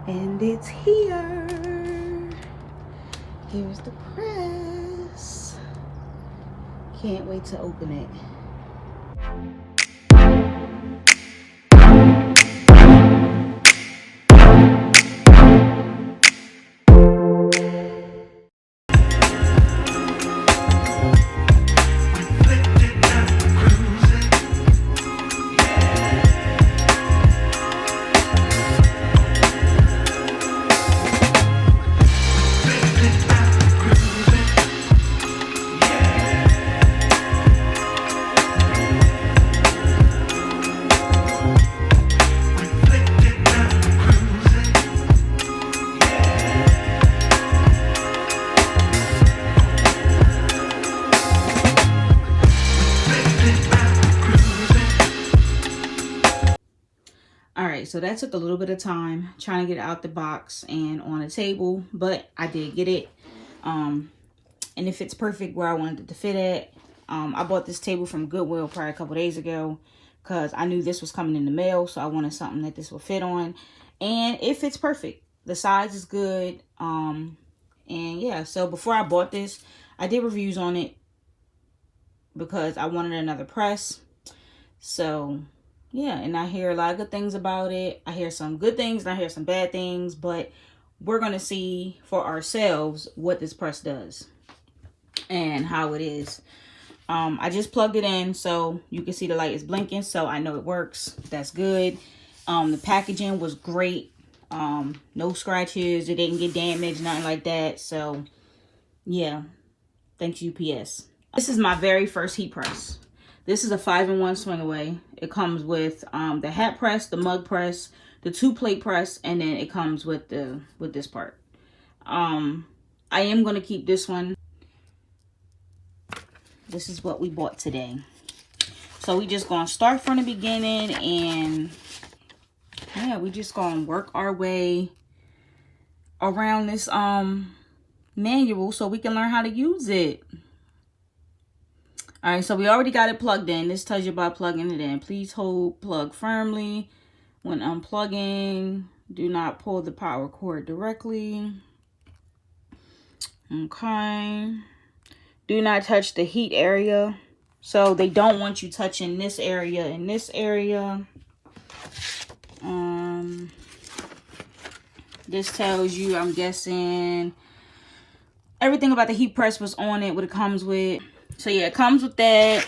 And it's here. Here's the press. Can't wait to open it. Alright, so that took a little bit of time trying to get it out the box and on the table, but I did get it. And it fits perfect where I wanted it to fit at. I bought this table from Goodwill probably a couple days ago because I knew this was coming in the mail, so I wanted something that this would fit on. And it fits perfect. The size is good. And yeah, so before I bought this, I did reviews on it because I wanted another press. So yeah, and I hear a lot of good things about it. I hear some good things and I hear some bad things, but we're going to see for ourselves what this press does and how it is. I just plugged it in so you can see the light is blinking, so I know it works. That's good. The packaging was great. No scratches. It didn't get damaged, nothing like that. So yeah, thanks UPS. This is my very first heat press. This is a 5-in-1 swing away. It comes with the hat press, the mug press, the 2-plate press, and then it comes with this part. I am going to keep this one. This is what we bought today. So we just going to start from the beginning, and yeah, we just going to work our way around this manual so we can learn how to use it. All right, so we already got it plugged in. This tells you about plugging it in. Please hold plug firmly when unplugging. Do not pull the power cord directly. Okay. Do not touch the heat area. So they don't want you touching this area and this area. This tells you, I'm guessing, everything about the heat press was on it, what it comes with. So yeah, it comes with that.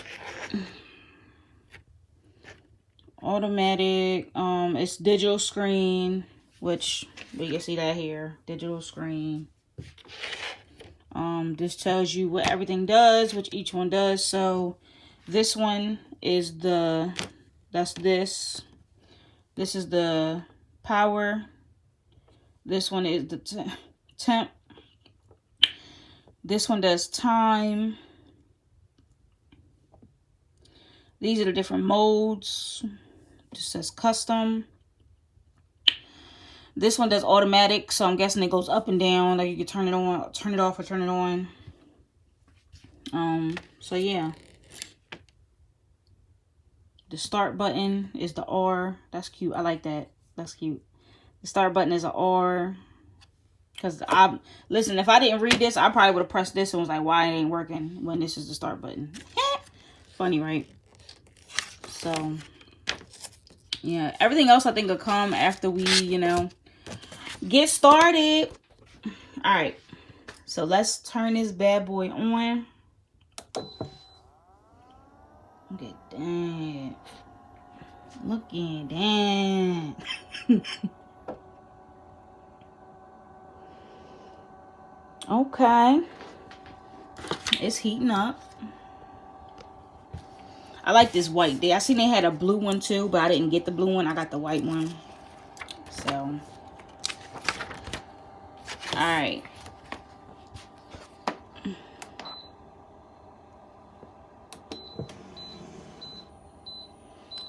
Automatic. It's digital screen, which we can see that here. Digital screen. This tells you what everything does, which each one does. So this one is that's this. This is the power. This one is the temp. This one does time. These are the different modes. Just says custom. This one does automatic, so I'm guessing it goes up and down. Like you can turn it on, turn it off, or turn it on. So yeah. The start button is the R. That's cute. I like that. That's cute. The start button is an R. Because listen, if I didn't read this, I probably would have pressed this and was like, why it ain't working when this is the start button. Funny, right? So yeah, everything else I think will come after we, get started. All right, so let's turn this bad boy on. Look at that. Look at that. Okay. It's heating up. I like this white. I seen they had a blue one too, but I didn't get the blue one. I got the white one. So, all right.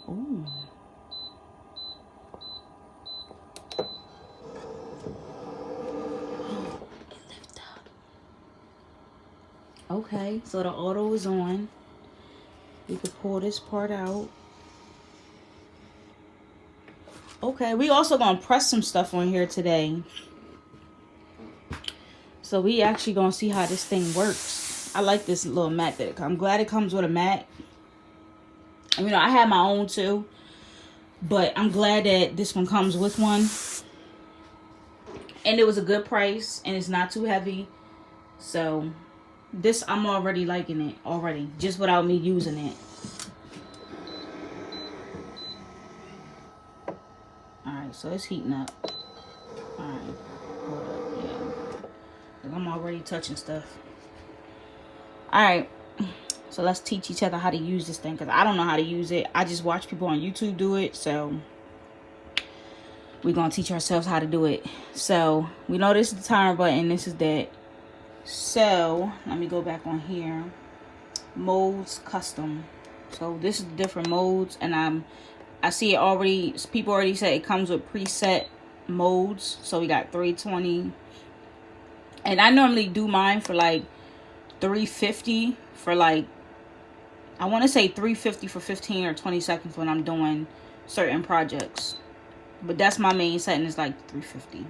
Ooh. Okay, so the auto is on. We could pull this part out. Okay, we also gonna press some stuff on here today. So we actually gonna see how this thing works. I like this little mat I'm glad it comes with a mat. You know, I have my own too, but I'm glad that this one comes with one. And it was a good price, and it's not too heavy. So this, I'm already liking it already, just without me using it. Alright, so it's heating up. Alright, hold up, yeah. I'm already touching stuff. Alright, so let's teach each other how to use this thing, because I don't know how to use it. I just watch people on YouTube do it, so we're going to teach ourselves how to do it. So we know this is the timer button, this is that. So let me go back on here. Modes, custom. So this is the different modes, and I see it already, people already say it comes with preset modes. So we got 320, and I normally do mine for like 350 for like, I want to say 350 for 15 or 20 seconds when I'm doing certain projects, but that's my main setting, is like 350.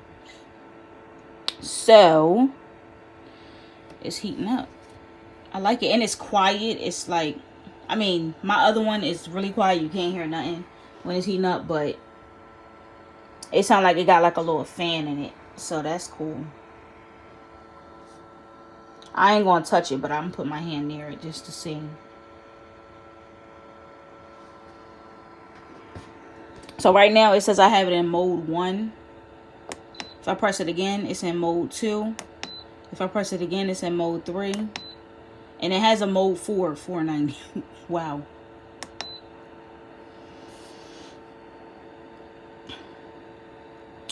So it's heating up. I like it, and it's quiet. It's like, I mean, my other one is really quiet. You can't hear nothing when it's heating up, but it sounds like it got like a little fan in it, so that's cool. I ain't gonna touch it, but I'm gonna put my hand near it just to see. So right now it says I have it in mode 1. If I press it again, it's in mode 2. If I press it again, it's in mode 3. And it has a mode 4, 490. Wow.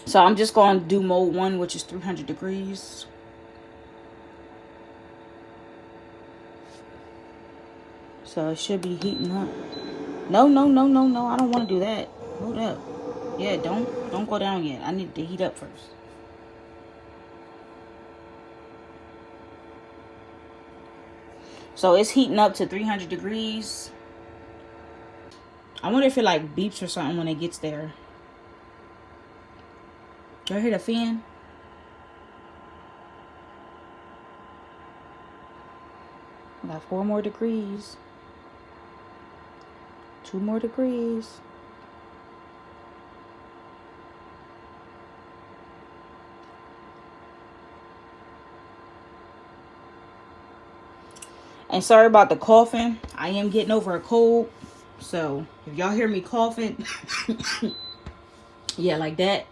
So I'm just going to do mode 1, which is 300 degrees. So it should be heating up. No, no, no, no, no. I don't want to do that. Hold up. Yeah, don't go down yet. I need to heat up first. So it's heating up to 300 degrees. I wonder if it like beeps or something when it gets there. Do I hear the fan? We got 4 more degrees. 2 more degrees. And sorry about the coughing. I am getting over a cold. So if y'all hear me coughing, yeah, like that,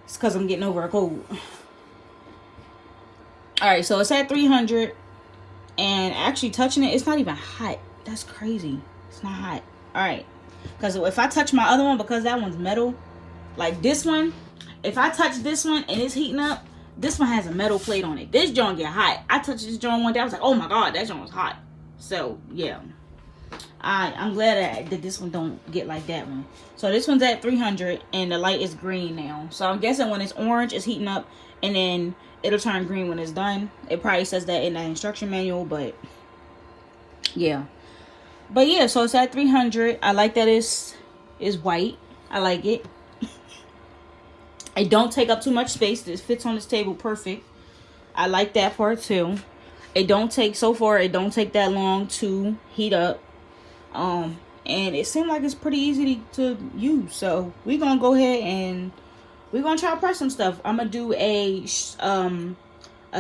it's because I'm getting over a cold. Alright, so it's at 300. And actually touching it, it's not even hot. That's crazy. It's not hot. Alright. Because if I touch my other one, because that one's metal, like this one, if I touch this one and it's heating up, this one has a metal plate on it. This joint get hot. I touched this joint one day. I was like, oh my God, that joint was hot. So, yeah. I'm glad that this one don't get like that one. So, this one's at 300 and the light is green now. So, I'm guessing when it's orange, it's heating up. And then it'll turn green when it's done. It probably says that in the instruction manual, but yeah. But yeah, so it's at 300. I like that it's white. I like it. It don't take up too much space. It fits on this table perfect. I like that part too. It don't take, so far, it don't take that long to heat up. And it seemed like it's pretty easy to use. So we're going to go ahead and we're going to try to press some stuff. I'm going to do a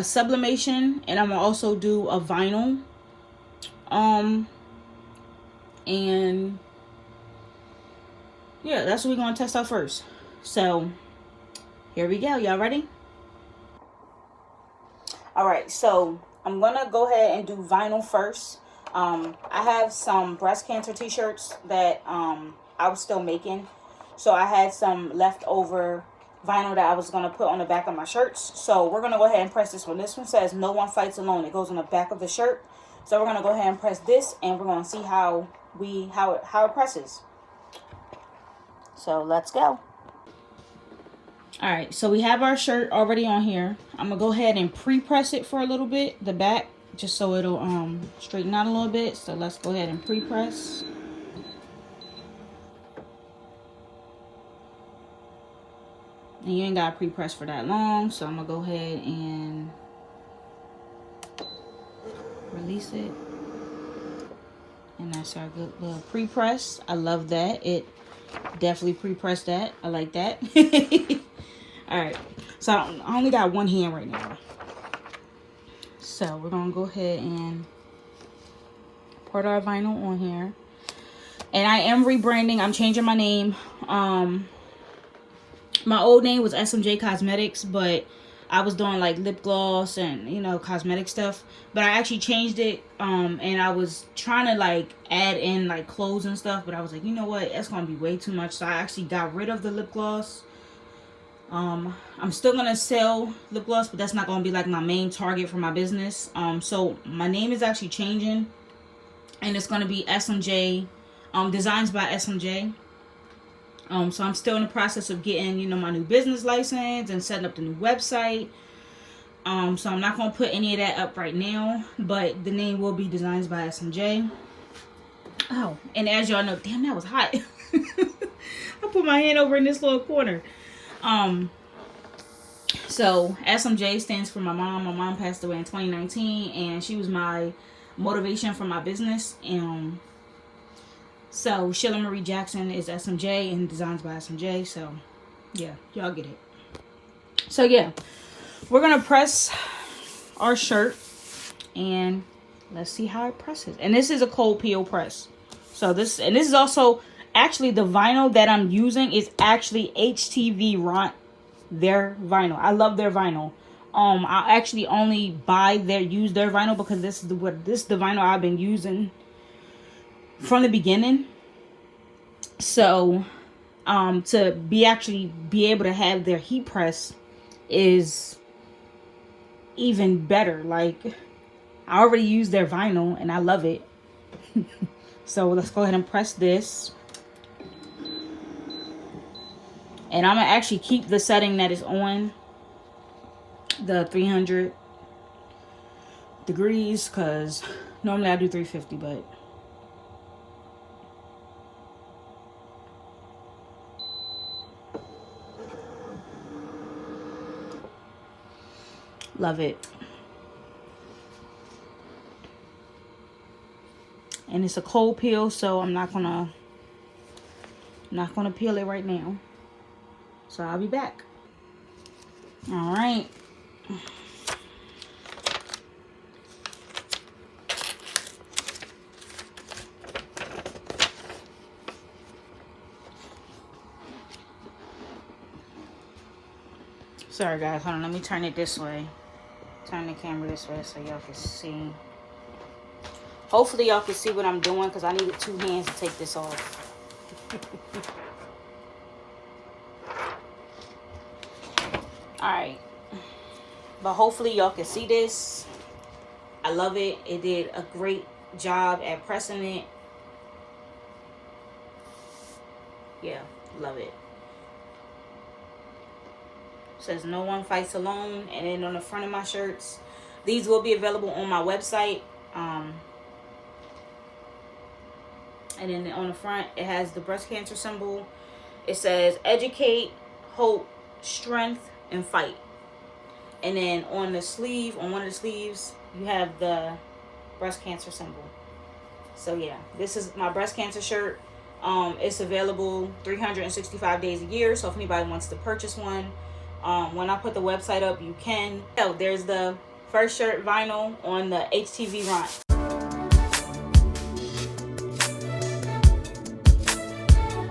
sublimation, and I'm going to also do a vinyl. And yeah, that's what we're going to test out first. So here we go. Y'all ready? All right, so I'm going to go ahead and do vinyl first. I have some breast cancer t-shirts that I was still making. So I had some leftover vinyl that I was going to put on the back of my shirts. So we're going to go ahead and press this one. This one says "No one fights alone." It goes on the back of the shirt. So we're going to go ahead and press this, and we're going to see how it presses. So let's go. All right, so we have our shirt already on here. I'm gonna go ahead and pre-press it for a little bit, the back, just so it'll straighten out a little bit. So let's go ahead and pre-press. And you ain't got to pre-press for that long. So I'm going to go ahead and release it. And that's our good little pre-press. I love that. It definitely pre-pressed that. I like that. Alright. So I only got one hand right now. So we're going to go ahead and put our vinyl on here. And I am rebranding. I'm changing my name. My old name was SMJ Cosmetics, but I was doing like lip gloss and, you know, cosmetic stuff. But I actually changed it. And I was trying to like add in like clothes and stuff. But I was like, you know what? That's going to be way too much. So I actually got rid of the lip gloss. I'm still going to sell lip gloss, but that's not going to be like my main target for my business. So my name is actually changing. And it's going to be SMJ, Designs by SMJ. So I'm still in the process of getting, you know, my new business license and setting up the new website. So I'm not going to put any of that up right now, but the name will be Designs by SMJ. Oh, and as y'all know, damn, that was hot. I put my hand over in this little corner. So SMJ stands for my mom. My mom passed away in 2019, and she was my motivation for my business. So Sheila Marie Jackson is SMJ and Designs by SMJ. So yeah, y'all get it. So yeah, we're gonna press our shirt and let's see how it presses. And this is a cold peel press. So this is also actually the vinyl that I'm using is actually HTVRONT, their vinyl. I love their vinyl. I actually only use their vinyl because this is the vinyl I've been using from the beginning. So to be able to have their heat press is even better. Like, I already use their vinyl and I love it. So let's go ahead and press this. And I'm gonna actually keep the setting that is on, the 300 degrees, because normally I do 350, but love it. And it's a cold peel, so I'm not gonna peel it right now. So I'll be back. All right. Sorry guys, hold on, let me turn it this way. Turn the camera this way so y'all can see. Hopefully y'all can see what I'm doing, because I needed 2 hands to take this off. Alright. But hopefully y'all can see this. I love it. It did a great job at pressing it. Yeah, love it. Says no one fights alone. And then on the front of my shirts, these will be available on my website. And then on the front, it has the breast cancer symbol. It says educate, hope, strength, and fight. And then on the sleeve, on one of the sleeves, you have the breast cancer symbol. So yeah, this is my breast cancer shirt. It's available 365 days a year. So if anybody wants to purchase one, when I put the website up, you can. So there's the first shirt vinyl on the HTVRONT.